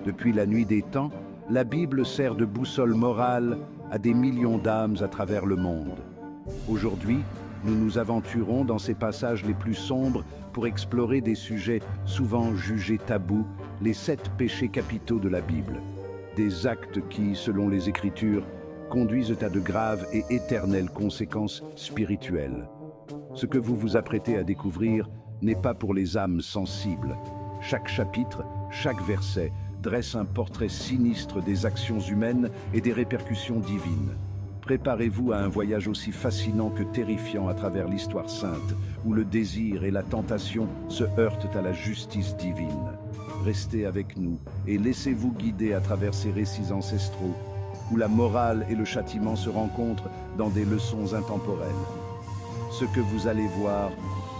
Depuis la nuit des temps, la Bible sert de boussole morale à des millions d'âmes à travers le monde. Aujourd'hui, nous nous aventurons dans ces passages les plus sombres pour explorer des sujets souvent jugés tabous, les 7 péchés capitaux de la Bible. Des actes qui, selon les Écritures, conduisent à de graves et éternelles conséquences spirituelles. Ce que vous vous apprêtez à découvrir n'est pas pour les âmes sensibles. Chaque chapitre, chaque verset dresse un portrait sinistre des actions humaines et des répercussions divines. Préparez-vous à un voyage aussi fascinant que terrifiant à travers l'histoire sainte, où le désir et la tentation se heurtent à la justice divine. Restez avec nous et laissez-vous guider à travers ces récits ancestraux, où la morale et le châtiment se rencontrent dans des leçons intemporelles. Ce que vous allez voir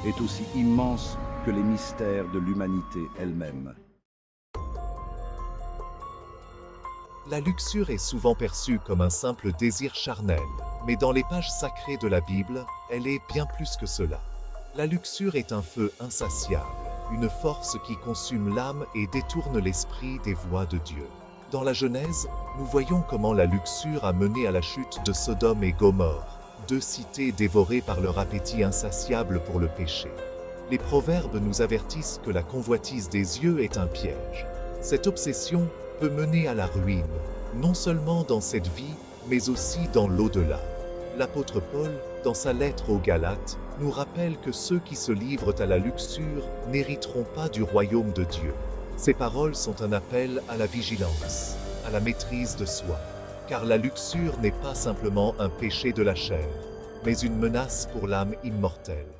est aussi immense que les mystères de l'humanité elle-même. La luxure est souvent perçue comme un simple désir charnel, mais dans les pages sacrées de la Bible, elle est bien plus que cela. La luxure est un feu insatiable, une force qui consume l'âme et détourne l'esprit des voies de Dieu. Dans la Genèse, nous voyons comment la luxure a mené à la chute de Sodome et Gomorrhe, 2 cités dévorées par leur appétit insatiable pour le péché. Les proverbes nous avertissent que la convoitise des yeux est un piège. Cette obsession peut mener à la ruine, non seulement dans cette vie, mais aussi dans l'au-delà. L'apôtre Paul, dans sa lettre aux Galates, nous rappelle que ceux qui se livrent à la luxure n'hériteront pas du royaume de Dieu. Ces paroles sont un appel à la vigilance, à la maîtrise de soi, car la luxure n'est pas simplement un péché de la chair, mais une menace pour l'âme immortelle.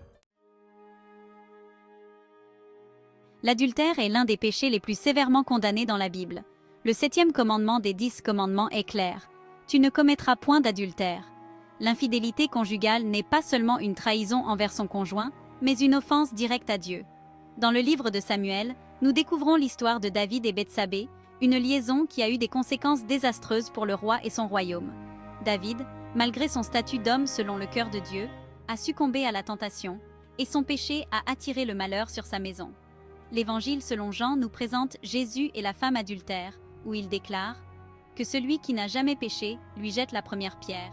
L'adultère est l'un des péchés les plus sévèrement condamnés dans la Bible. Le 7e commandement des 10 commandements est clair. Tu ne commettras point d'adultère. L'infidélité conjugale n'est pas seulement une trahison envers son conjoint, mais une offense directe à Dieu. Dans le livre de Samuel, nous découvrons l'histoire de David et Bethsabée, une liaison qui a eu des conséquences désastreuses pour le roi et son royaume. David, malgré son statut d'homme selon le cœur de Dieu, a succombé à la tentation, et son péché a attiré le malheur sur sa maison. L'Évangile selon Jean nous présente Jésus et la femme adultère, où il déclare « Que celui qui n'a jamais péché lui jette la première pierre ».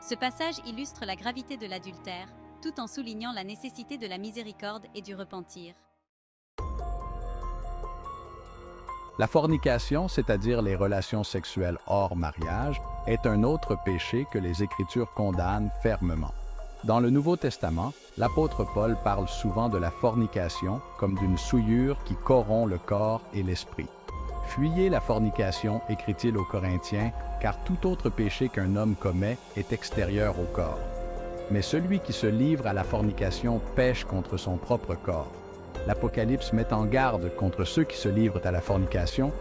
Ce passage illustre la gravité de l'adultère, tout en soulignant la nécessité de la miséricorde et du repentir. La fornication, c'est-à-dire les relations sexuelles hors mariage, est un autre péché que les Écritures condamnent fermement. Dans le Nouveau Testament, l'apôtre Paul parle souvent de la fornication comme d'une souillure qui corrompt le corps et l'esprit. Fuyez la fornication, écrit-il aux Corinthiens, car tout autre péché qu'un homme commet est extérieur au corps. Mais celui qui se livre à la fornication pêche contre son propre corps. L'Apocalypse met en garde contre ceux qui se livrent à la fornication,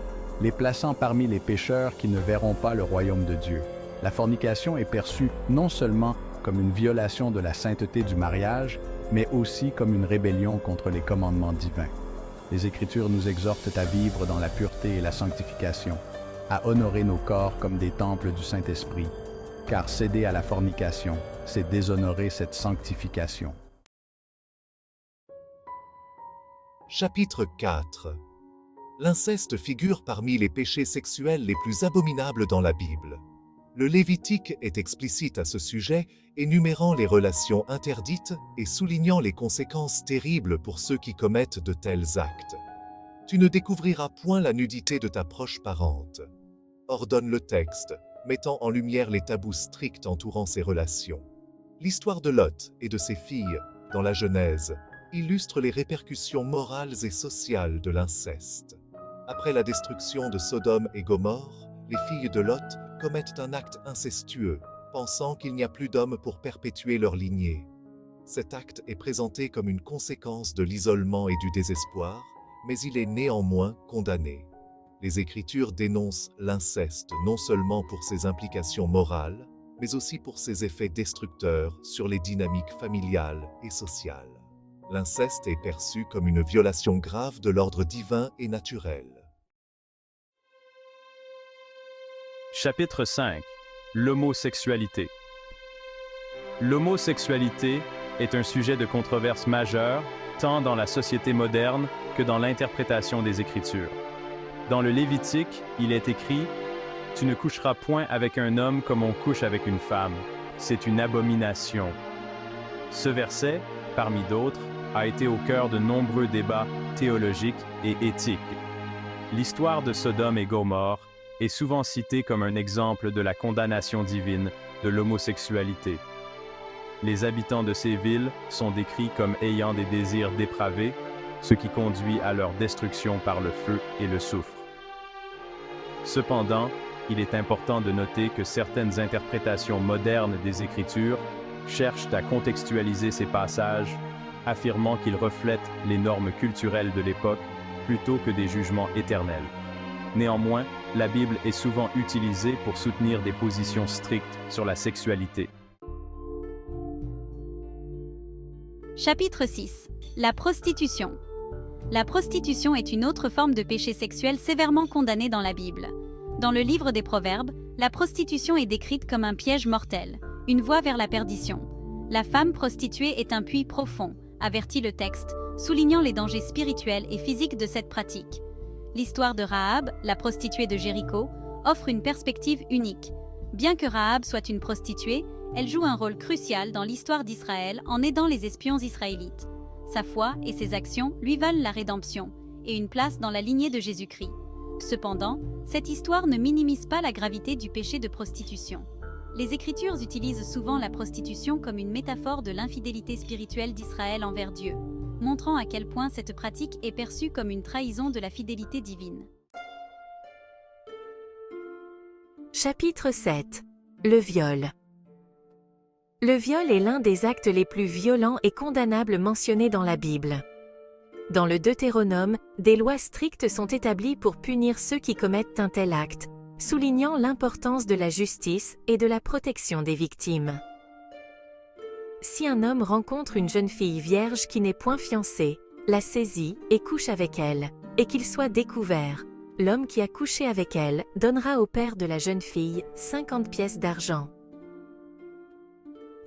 les plaçant parmi les pécheurs qui ne verront pas le royaume de Dieu. La fornication est perçue non seulement comme une violation de la sainteté du mariage, mais aussi comme une rébellion contre les commandements divins. Les Écritures nous exhortent à vivre dans la pureté et la sanctification, à honorer nos corps comme des temples du Saint-Esprit, car céder à la fornication, c'est déshonorer cette sanctification. Chapitre 4. L'inceste figure parmi les péchés sexuels les plus abominables dans la Bible. Le Lévitique est explicite à ce sujet, énumérant les relations interdites et soulignant les conséquences terribles pour ceux qui commettent de tels actes. Tu ne découvriras point la nudité de ta proche parente, ordonne le texte, mettant en lumière les tabous stricts entourant ces relations. L'histoire de Lot et de ses filles, dans la Genèse, illustre les répercussions morales et sociales de l'inceste. Après la destruction de Sodome et Gomorrhe, les filles de Lot commettent un acte incestueux, pensant qu'il n'y a plus d'hommes pour perpétuer leur lignée. Cet acte est présenté comme une conséquence de l'isolement et du désespoir, mais il est néanmoins condamné. Les Écritures dénoncent l'inceste non seulement pour ses implications morales, mais aussi pour ses effets destructeurs sur les dynamiques familiales et sociales. L'inceste est perçu comme une violation grave de l'ordre divin et naturel. Chapitre 5. L'homosexualité. L'homosexualité est un sujet de controverse majeur, tant dans la société moderne que dans l'interprétation des Écritures. Dans le Lévitique, il est écrit « Tu ne coucheras point avec un homme comme on couche avec une femme. C'est une abomination. » Ce verset, parmi d'autres, a été au cœur de nombreux débats théologiques et éthiques. L'histoire de Sodome et Gomorrhe est souvent citée comme un exemple de la condamnation divine de l'homosexualité. Les habitants de ces villes sont décrits comme ayant des désirs dépravés, ce qui conduit à leur destruction par le feu et le soufre. Cependant, il est important de noter que certaines interprétations modernes des Écritures cherchent à contextualiser ces passages, affirmant qu'ils reflètent les normes culturelles de l'époque plutôt que des jugements éternels. Néanmoins, la Bible est souvent utilisée pour soutenir des positions strictes sur la sexualité. Chapitre 6. La prostitution. La prostitution est une autre forme de péché sexuel sévèrement condamnée dans la Bible. Dans le livre des Proverbes, la prostitution est décrite comme un piège mortel, une voie vers la perdition. La femme prostituée est un puits profond, avertit le texte, soulignant les dangers spirituels et physiques de cette pratique. L'histoire de Rahab, la prostituée de Jéricho, offre une perspective unique. Bien que Rahab soit une prostituée, elle joue un rôle crucial dans l'histoire d'Israël en aidant les espions israélites. Sa foi et ses actions lui valent la rédemption et une place dans la lignée de Jésus-Christ. Cependant, cette histoire ne minimise pas la gravité du péché de prostitution. Les Écritures utilisent souvent la prostitution comme une métaphore de l'infidélité spirituelle d'Israël envers Dieu, montrant à quel point cette pratique est perçue comme une trahison de la fidélité divine. Chapitre 7. Le viol. Le viol est l'un des actes les plus violents et condamnables mentionnés dans la Bible. Dans le Deutéronome, des lois strictes sont établies pour punir ceux qui commettent un tel acte, soulignant l'importance de la justice et de la protection des victimes. Si un homme rencontre une jeune fille vierge qui n'est point fiancée, la saisit et couche avec elle, et qu'il soit découvert, l'homme qui a couché avec elle donnera au père de la jeune fille 50 pièces d'argent.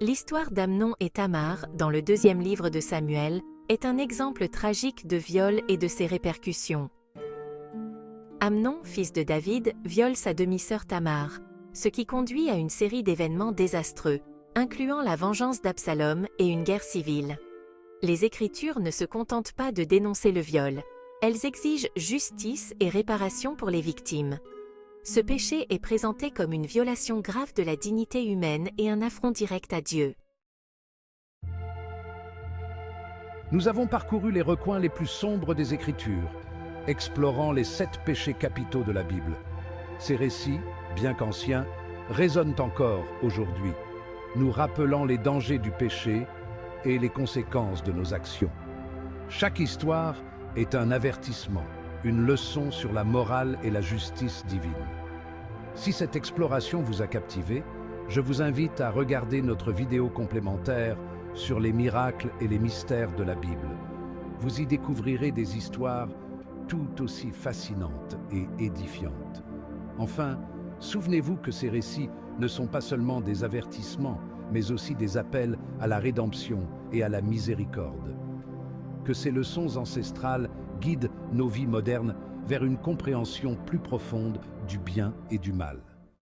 L'histoire d'Amnon et Tamar, dans le 2e livre de Samuel, est un exemple tragique de viol et de ses répercussions. Amnon, fils de David, viole sa demi-sœur Tamar, ce qui conduit à une série d'événements désastreux, incluant la vengeance d'Absalom et une guerre civile. Les Écritures ne se contentent pas de dénoncer le viol, elles exigent justice et réparation pour les victimes. Ce péché est présenté comme une violation grave de la dignité humaine et un affront direct à Dieu. Nous avons parcouru les recoins les plus sombres des Écritures, explorant les 7 péchés capitaux de la Bible. Ces récits, bien qu'anciens, résonnent encore aujourd'hui, nous rappelant les dangers du péché et les conséquences de nos actions. Chaque histoire est un avertissement, une leçon sur la morale et la justice divine. Si cette exploration vous a captivé, je vous invite à regarder notre vidéo complémentaire sur les miracles et les mystères de la Bible. Vous y découvrirez des histoires tout aussi fascinantes et édifiantes. Enfin, souvenez-vous que ces récits ne sont pas seulement des avertissements, mais aussi des appels à la rédemption et à la miséricorde. Que ces leçons ancestrales guident nos vies modernes vers une compréhension plus profonde du bien et du mal.